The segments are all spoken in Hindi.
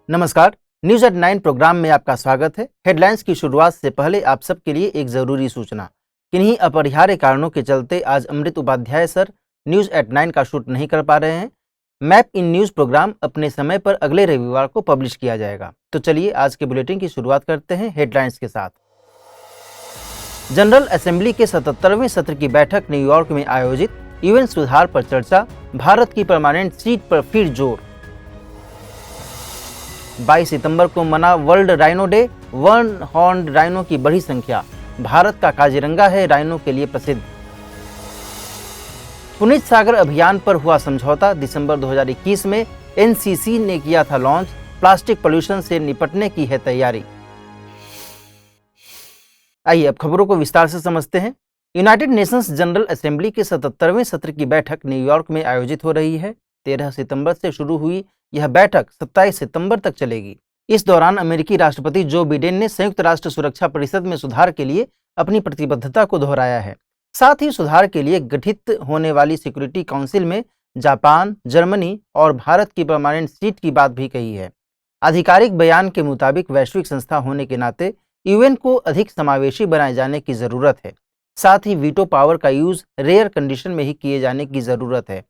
नमस्कार। न्यूज एट 9 प्रोग्राम में आपका स्वागत है। हेडलाइंस की शुरुआत से पहले आप सबके लिए एक जरूरी सूचना। किन्हीं अपरिहार्य कारणों के चलते आज अमृत उपाध्याय सर न्यूज एट 9 का शूट नहीं कर पा रहे हैं। मैप इन न्यूज प्रोग्राम अपने समय पर अगले रविवार को पब्लिश किया जाएगा। तो चलिए आज के बुलेटिन की शुरुआत करते हैं हेडलाइंस के साथ। जनरल असेंबली के 77वें सत्र की बैठक न्यूयॉर्क में आयोजित, यूएन सुधार पर चर्चा, भारत की परमानेंट सीट पर फिर जोर। 22 सितंबर को मना world rhino day, one horned rhino की बड़ी संख्या, भारत का काजीरंगा है राइनो के लिए प्रसिद्ध। पुनीत सागर अभियान पर हुआ समझौता, दिसंबर 2021 में एनसीसी ने किया था लॉन्च, प्लास्टिक पोल्यूशन से निपटने की है तैयारी। आइए अब खबरों को विस्तार से समझते हैं। यूनाइटेड नेशंस जनरल असेंबली के 77वें सत्र की बैठक न्यूयॉर्क में आयोजित हो रही है। 13 सितंबर से शुरू हुई यह बैठक 27 सितंबर तक चलेगी। इस दौरान अमेरिकी राष्ट्रपति जो बिडेन ने संयुक्त राष्ट्र सुरक्षा परिषद में सुधार के लिए अपनी प्रतिबद्धता को दोहराया है। साथ ही सुधार के लिए गठित होने वाली सिक्योरिटी काउंसिल में जापान, जर्मनी और भारत की परमानेंट सीट की बात भी कही है। आधिकारिक बयान के मुताबिक वैश्विक संस्था होने के नाते यूएन को अधिक समावेशी बनाए जाने की जरूरत है। साथ ही वीटो पावर का यूज रेयर कंडीशन में ही किए जाने की जरूरत है,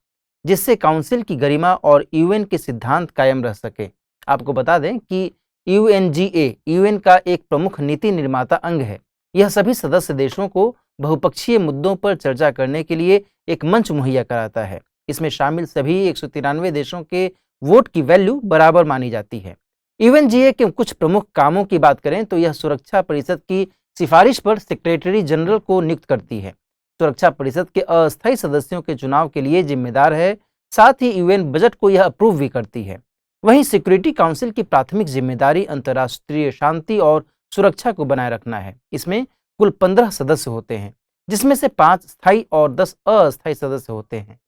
जिससे काउंसिल की गरिमा और यूएन के सिद्धांत कायम रह सके। आपको बता दें कि यूएनजीए यूएन का एक प्रमुख नीति निर्माता अंग है। यह सभी सदस्य देशों को बहुपक्षीय मुद्दों पर चर्चा करने के लिए एक मंच मुहैया कराता है। इसमें शामिल सभी 193 देशों के वोट की वैल्यू बराबर मानी जाती है। यूएनजीए के कुछ प्रमुख कामों की बात करें तो यह सुरक्षा परिषद की सिफारिश पर सेक्रेटरी जनरल को नियुक्त करती है, सुरक्षा परिषद के अस्थायी सदस्यों के चुनाव के लिए जिम्मेदार है, साथ ही यूएन बजट को यह अप्रूव भी करती है। वहीं सिक्योरिटी काउंसिल की प्राथमिक जिम्मेदारी अंतर्राष्ट्रीय शांति और सुरक्षा को बनाए रखना है। इसमें कुल 15 सदस्य होते हैं, जिसमें से 5 स्थायी और 10 अस्थायी सदस्य होते हैं।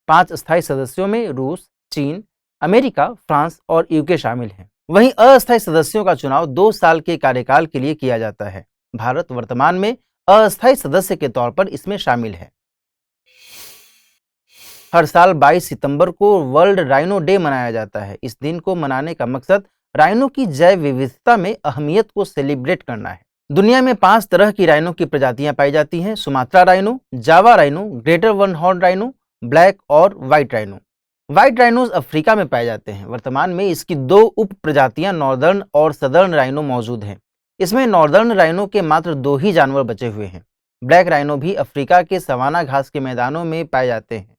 5 स्थायी सदस्यों में रूस, चीन, अमेरिका, फ्रांस और यूके शामिल हैं। वहीं अस्थायी सदस्यों का चुनाव 2 साल के कार्यकाल के लिए किया जाता है। भारत वर्तमान में अस्थायी सदस्य के तौर पर इसमें शामिल है। हर साल 22 सितंबर को वर्ल्ड राइनो डे मनाया जाता है। इस दिन को मनाने का मकसद राइनो की जैव विविधता में अहमियत को सेलिब्रेट करना है। दुनिया में 5 तरह की राइनो की प्रजातियां पाई जाती हैं: Sumatra rhino, Java rhino, greater one horn rhino, black और white rhino. White rhinos Africa में पाए जाते हैं। वर्तमान में इसकी 2 उप प्रजातियां नॉर्दर्न और सदर्न राइनो मौजूद हैं। इसमें नॉर्दर्न राइनो के मात्र 2 ही जानवर बचे हुए हैं। ब्लैक राइनो भी अफ्रीका के सवाना घास के मैदानों में पाए जाते हैं।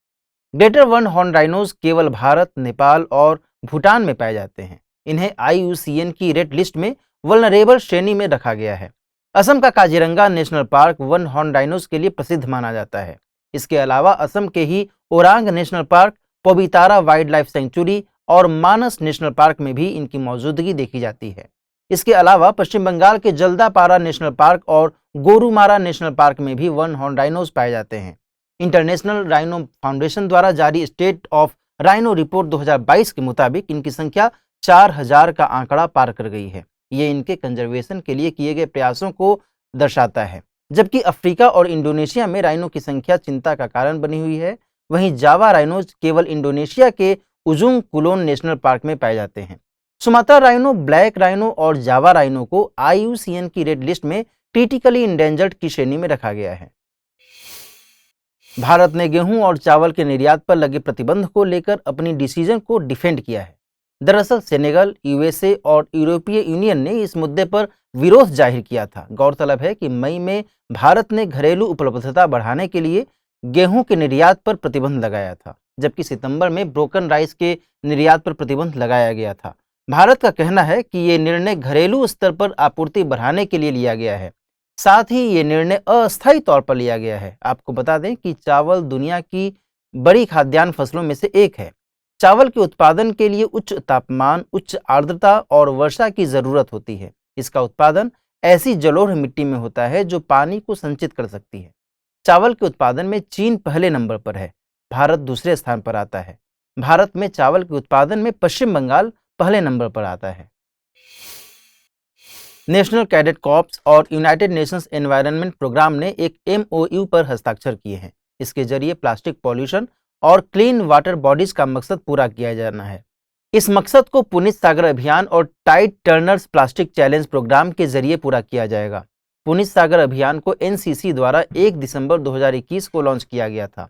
ग्रेटर वन हॉर्न राइनोज केवल भारत, नेपाल और भूटान में पाए जाते हैं। इन्हें IUCN की रेड लिस्ट में वल्नरेबल श्रेणी में रखा गया है। असम का Kaziranga national park one horn rhinos के लिए प्रसिद्ध माना जाता है। इसके अलावा असम के ही Orang national park, Pabitora wildlife sanctuary और मानस नेशनल पार्क में भी इनकी मौजूदगी देखी जाती है। इसके अलावा पश्चिम बंगाल के जल्दापारा नेशनल पार्क और गोरुमारा नेशनल पार्क में भी वन हॉर्न राइनोज पाए जाते हैं। इंटरनेशनल राइनो फाउंडेशन द्वारा जारी स्टेट ऑफ राइनो रिपोर्ट 2022 के मुताबिक इनकी संख्या 4000 का आंकड़ा पार कर गई है। ये इनके कंजर्वेशन के लिए किए गए प्रयासों को दर्शाता है। जबकि अफ्रीका और इंडोनेशिया में राइनो की संख्या चिंता का कारण बनी हुई है। वहीं जावा राइनोज केवल इंडोनेशिया के उजुंग कुलोन नेशनल पार्क में पाए जाते हैं। सुमात्रा राइनो, ब्लैक राइनो और जावा राइनो को IUCN की रेड लिस्ट में क्रिटिकली इंडेंजर्ड की श्रेणी में रखा गया है। भारत ने गेहूं और चावल के निर्यात पर लगे प्रतिबंध को लेकर अपनी डिसीजन को डिफेंड किया है। दरअसल सेनेगल, USA और यूरोपीय यूनियन ने इस मुद्दे पर विरोध जाहिर किया था। गौरतलब है कि मई में भारत ने घरेलू उपलब्धता बढ़ाने के लिए गेहूं के निर्यात पर प्रतिबंध लगाया था, जबकि सितंबर में ब्रोकन राइस के निर्यात पर प्रतिबंध लगाया गया था। भारत का कहना है कि ये निर्णय घरेलू स्तर पर आपूर्ति बढ़ाने के लिए लिया गया है। साथ ही ये निर्णय अस्थायी तौर पर लिया गया है। आपको बता दें कि चावल दुनिया की बड़ी खाद्यान्न फसलों में से एक है। चावल के उत्पादन के लिए उच्च तापमान, उच्च आर्द्रता और वर्षा की जरूरत होती है। इसका उत्पादन ऐसी जलोढ़ मिट्टी में होता है जो पानी को संचित कर सकती है। चावल के उत्पादन में चीन पहले नंबर पर है, भारत दूसरे स्थान पर आता है। भारत में चावल के उत्पादन में पश्चिम बंगाल पहले नंबर पर आता है। नेशनल कैडेट कॉर्प्स और यूनाइटेड नेशंस एनवायरनमेंट प्रोग्राम ने एक MOU पर हस्ताक्षर किए हैं। इसके जरिए प्लास्टिक पॉल्यूशन और क्लीन वाटर बॉडीज का मकसद पूरा किया जाना है। इस मकसद को पुनीत सागर अभियान और Tide Turners plastic challenge program के जरिए पूरा किया जाएगा। पुनीत सागर अभियान को NCC द्वारा 1 दिसंबर 2021 को लॉन्च किया गया था।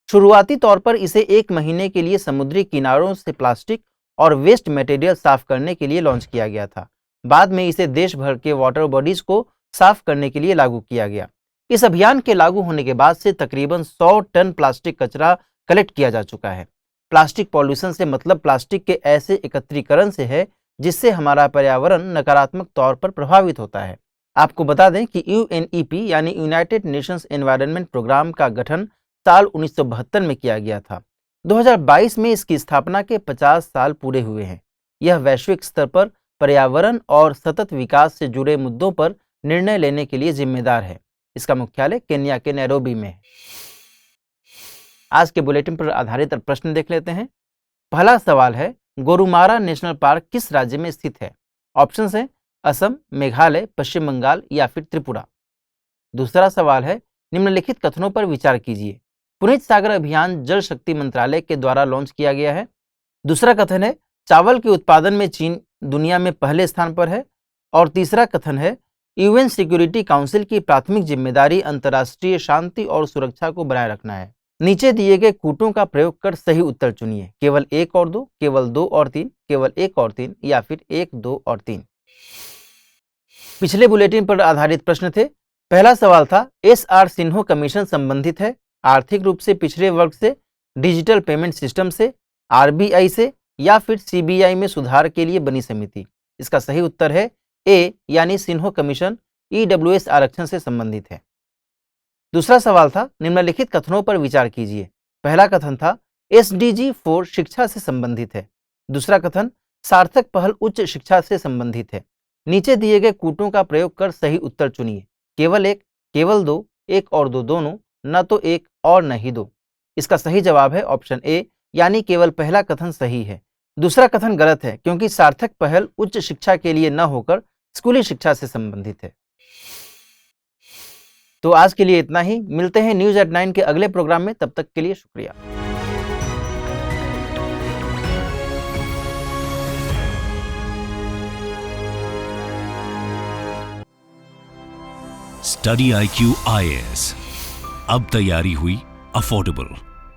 शुरुआती तौर पर इसे 1 महीने के लिए समुद्री किनारों से प्लास्टिक और वेस्ट मटेरियल साफ करने के लिए लॉन्च किया गया था। बाद में इसे देश भर के वाटर बॉडीज को साफ करने के लिए लागू किया गया। इस अभियान के लागू होने के बाद से तकरीबन 100 टन प्लास्टिक कचरा कलेक्ट किया जा चुका है। प्लास्टिक पॉल्यूशन से मतलब प्लास्टिक के ऐसे एकत्रीकरण से है जिससे हमारा पर्यावरण नकारात्मक तौर पर प्रभावित होता है। आपको बता दें कि UNEP यानी यूनाइटेड नेशंस एनवायरनमेंट प्रोग्राम का गठन साल 1972 में किया गया था। 2022 में इसकी स्थापना के 50 साल पूरे हुए हैं। यह वैश्विक स्तर पर पर्यावरण और सतत विकास से जुड़े मुद्दों पर निर्णय लेने के लिए जिम्मेदार है। इसका मुख्यालय केन्या के नैरोबी में है। आज के बुलेटिन पर आधारित प्रश्न देख लेते हैं। पहला सवाल है, गोरुमारा नेशनल पार्क किस राज्य में स्थित है? ऑप्शंस हैं असम, मेघालय, पश्चिम बंगाल या फिर त्रिपुरा। दूसरा सवाल है, निम्नलिखित कथनों पर विचार कीजिए। पुनीत सागर अभियान जल शक्ति मंत्रालय के द्वारा लॉन्च किया गया है। दूसरा कथन है, चावल के उत्पादन में चीन दुनिया में पहले स्थान पर है। और तीसरा कथन है, UN सिक्योरिटी काउंसिल की प्राथमिक जिम्मेदारी अंतर्राष्ट्रीय शांति और सुरक्षा को बनाए रखना है। नीचे दिए गए कूटों का प्रयोग कर सही उत्तर चुनिए। केवल 1 और 2, केवल 2 और 3, केवल 1 और 3 या फिर 1, 2 और 3। पिछले बुलेटिन पर आधारित प्रश्न थे। पहला सवाल था, SR सिन्हो कमीशन संबंधित है आर्थिक रूप से पिछड़े वर्ग से, डिजिटल पेमेंट सिस्टम से, RBI से या फिर CBI में सुधार के लिए बनी समिति। इसका सही उत्तर है A यानी सिन्हो कमीशन EWS आरक्षण से संबंधित है। दूसरा सवाल था, निम्नलिखित कथनों पर विचार कीजिए। पहला कथन था, SDG 4 शिक्षा से संबंधित है। दूसरा कथन, सार्थक पहल उच्च शिक्षा से संबंधित है। नीचे दिए गए कूटों का प्रयोग कर सही उत्तर चुनिए। केवल 1, केवल 2, 1 और 2 दोनों, न तो 1 और न ही 2। इसका सही जवाब है ऑप्शन A यानी केवल पहला कथन सही है। दूसरा कथन गलत है क्योंकि सार्थक पहल उच्च शिक्षा के लिए न होकर स्कूली शिक्षा से संबंधित है। तो आज के लिए इतना ही। मिलते हैं न्यूज एट 9 के अगले प्रोग्राम में। तब तक के लिए शुक्रिया। स्टडी IQ IAS, अब तैयारी हुई अफोर्डेबल।